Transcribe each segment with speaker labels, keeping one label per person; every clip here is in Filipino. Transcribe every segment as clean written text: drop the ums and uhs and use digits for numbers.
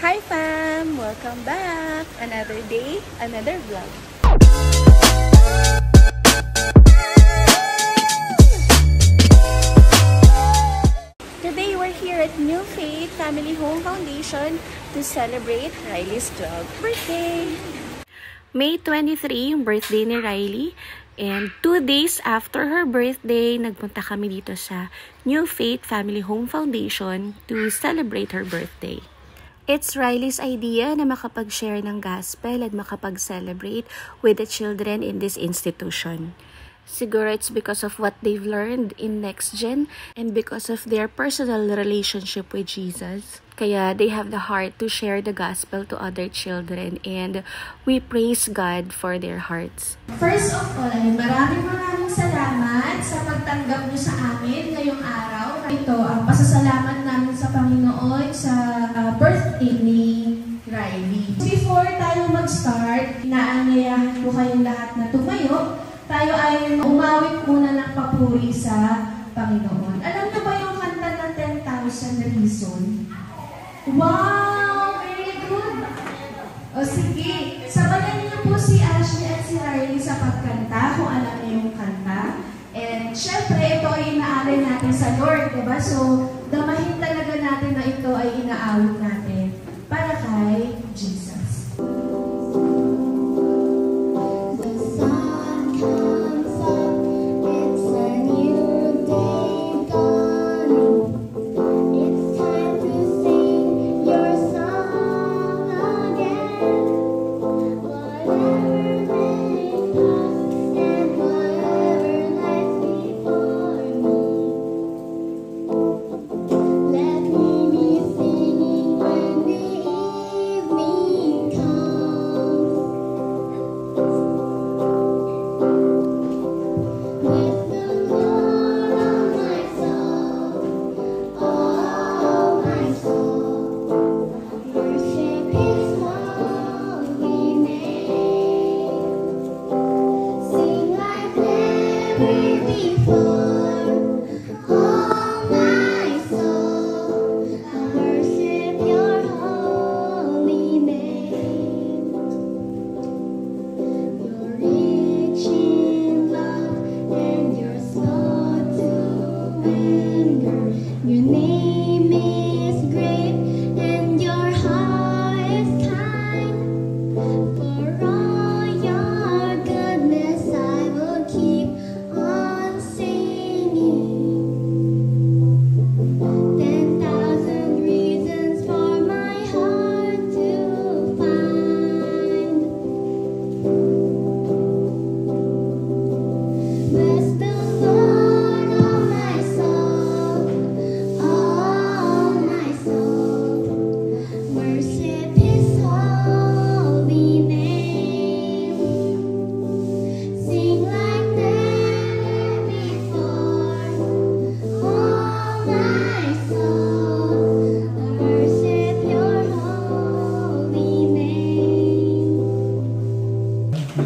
Speaker 1: Hi fam! Welcome back! Another day, another vlog. Today we're here at New Faith Family Home Foundation to celebrate Riley's 12th birthday. May 23 yung birthday ni Riley. And 2 days after her birthday, nagpunta kami dito sa New Faith Family Home Foundation to celebrate her birthday. It's Riley's idea na makapag-share ng gospel at makapag-celebrate with the children in this institution. Siguro it's because of what they've learned in Next Gen and because of their personal relationship with Jesus. Kaya they have the heart to share the gospel to other children and we praise God for their hearts.
Speaker 2: First of all, maraming salamat sa pagtanggap niyo sa amin ngayong araw. Ito ang pasasalamat namin sa Panginoon sa birthday ni Riley. Before tayo mag-start, inaanyayahan ko kayong lahat na tumayo. Tayo ay umawit muna ng papuri sa Panginoon. Alam niyo ba yung kanta ng 10,000 Reason? Wow! Very good! O sige, sabayan niyo po si Ashley at si Riley sa pagkanta kung alam niyo yung kanta. And syempre, ito ay inaalay natin sa Lord, diba? So, damahin talaga natin na ito ay inaawit natin para kay Jesus.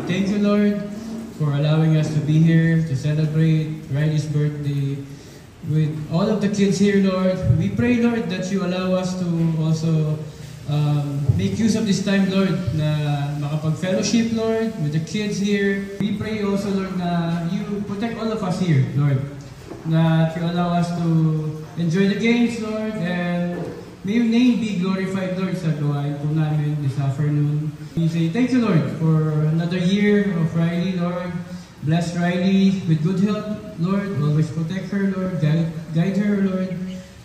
Speaker 3: Thank you, Lord, for allowing us to be here to celebrate Riley's birthday with all of the kids here, Lord. We pray, Lord, that you allow us to also make use of this time, Lord, na makapag-fellowship, Lord, with the kids here. We pray also, Lord, na you protect all of us here, Lord, that you allow us to enjoy the games, Lord, and may your name be glorified, Lord, sa gawain po namin this afternoon. We say thank you, Lord, for another year of Riley, Lord. Bless Riley with good health, Lord. Always protect her, Lord. Guide her, Lord.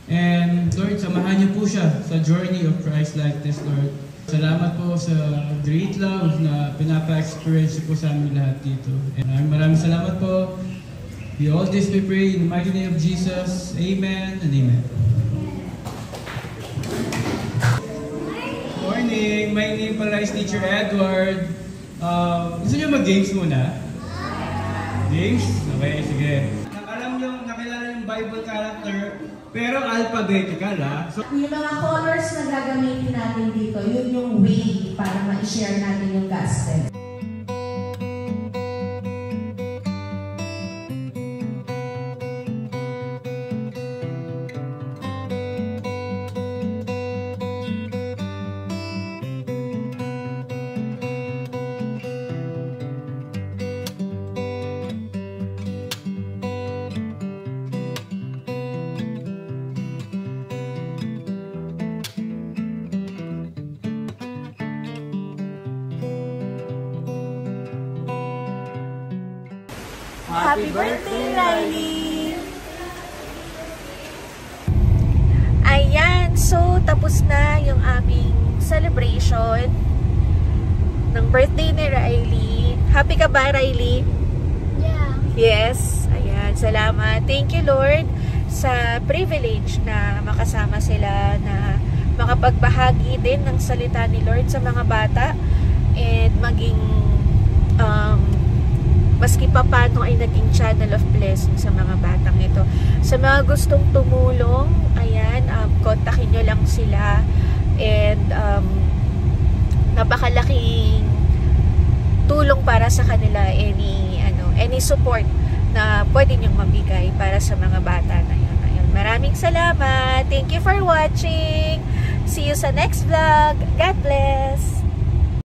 Speaker 3: And Lord, samahan niyo po siya sa journey of Christ-likeness, Lord. Salamat po sa great love na pinapa-experience po sa amin lahat dito. And maraming salamat po. We all this we pray in the mighty name of Jesus. Amen and amen. Morning! My name pala is Teacher Edward. Gusto niyo mag-games muna? Games? Okay, sige. Alam niyo, nakilala yung Bible character, pero alphabetical, ha? So,
Speaker 2: yung mga colors na gagamitin natin dito, yun yung way para ma-share natin yung gospel.
Speaker 1: Happy birthday, Riley! Ayan, so tapos na yung aming celebration ng birthday ni Riley. Happy ka ba, Riley?
Speaker 2: Yeah.
Speaker 1: Yes. Ayan, salamat. Thank you, Lord, sa privilege na makasama sila, na makapagbahagi din ng salita ni Lord sa mga bata, and maging maski pa paano ay naging channel of blessing sa mga batang ito. Sa mga gustong tumulong, ayan, kontakin nyo lang sila, and napakalaking tulong para sa kanila any support na pwede nyong mabigay para sa mga bata na yun. Ayun, maraming salamat. Thank you for watching. See you sa next vlog. God bless.